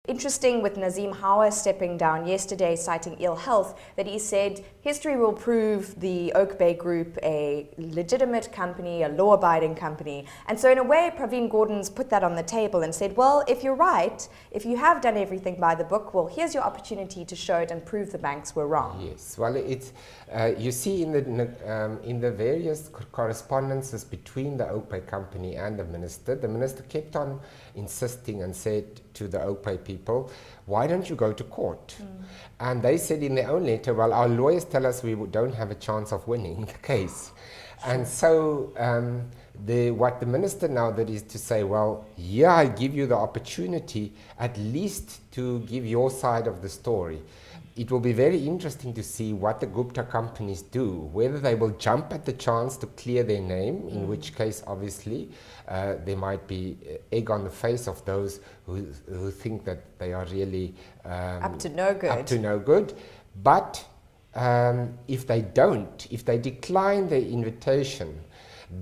Interesting with Nazim Hawa stepping down yesterday, citing ill health, that he said history will prove the Oak Bay Group a legitimate company, a law-abiding company. And so in a way, Pravin Gordhan's put that on the table and said, well, if you're right, if you have done everything by the book, well, here's your opportunity to show it and prove the banks were wrong. Yes, well, it's you see in the various correspondences between the Oak Bay Company and the minister kept on insisting and said to the Oak Bay people, why don't you go to court? And they said in their own letter, well, our lawyers tell us we don't have a chance of winning the case. And so what the minister now did is to say, well, yeah, I give you the opportunity at least to give your side of the story. It will be very interesting to see what the Gupta companies do, whether they will jump at the chance to clear their name, in which case, obviously, there might be egg on the face of those who think that they are really up to no good. Up to no good. But if they don't, if they decline the invitation,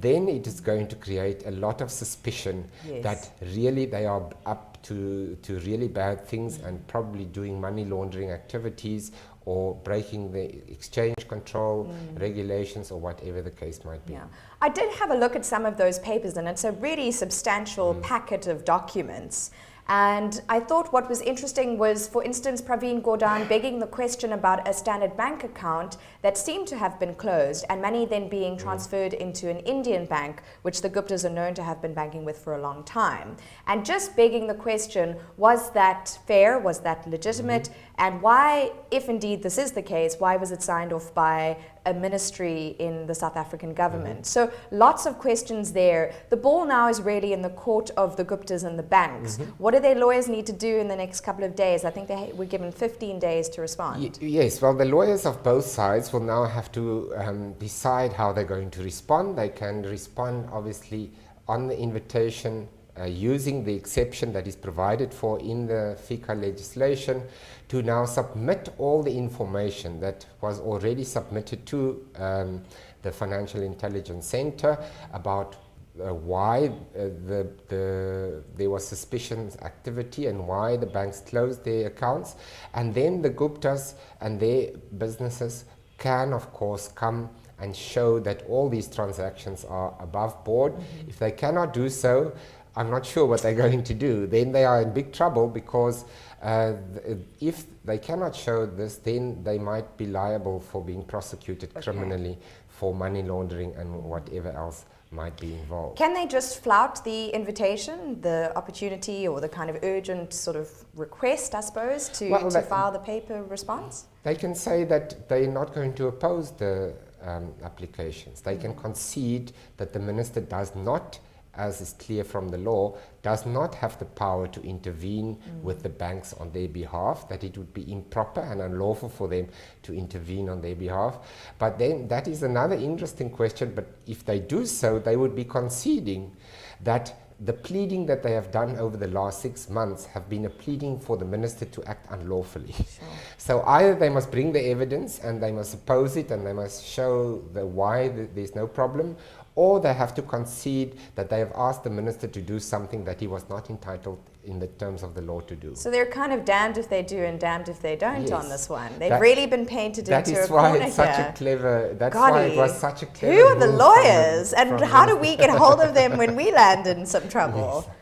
then it is going to create a lot of suspicion that really they are up to really bad things and probably doing money laundering activities or breaking the exchange control regulations or whatever the case might be. Yeah. I did have a look at some of those papers, and it's a really substantial packet of documents. And I thought what was interesting was, for instance, Pravin Gordhan begging the question about a Standard Bank account that seemed to have been closed and money then being transferred into an Indian bank, which the Guptas are known to have been banking with for a long time. And just begging the question, was that fair? Was that legitimate? And why, if indeed this is the case, why was it signed off by a ministry in the South African government? So lots of questions there. The ball now is really in the court of the Guptas and the banks. What do their lawyers need to do in the next couple of days? I think they were given 15 days to respond. Yes, well, the lawyers of both sides will now have to decide how they're going to respond. They can respond, obviously, on the invitation using the exception that is provided for in the FICA legislation to now submit all the information that was already submitted to the Financial Intelligence Center about why there was suspicious activity and why the banks closed their accounts. And then the Guptas and their businesses can, of course, come and show that all these transactions are above board. If they cannot do so, I'm not sure what they're going to do. Then they are in big trouble, because if they cannot show this, then they might be liable for being prosecuted criminally for money laundering and whatever else might be involved. Can they just flout the invitation, the opportunity, or the kind of urgent sort of request, I suppose, to file the paper response? They can say that they're not going to oppose the applications. They can concede that the minister does not, as is clear from the law, does not have the power to intervene with the banks on their behalf, that it would be improper and unlawful for them to intervene on their behalf. But then that is another interesting question. But if they do so, they would be conceding that the pleading that they have done over the last 6 months have been a pleading for the minister to act unlawfully. Sure. So either they must bring the evidence and they must oppose it and they must show why there's no problem, or they have to concede that they have asked the minister to do something that he was not entitled in the terms of the law to do. So they're kind of damned if they do and damned if they don't on this one. They've really been painted into a corner here. That's why it was such a clever Who are the lawyers? And how do we get hold of them when we land in some trouble? Yes.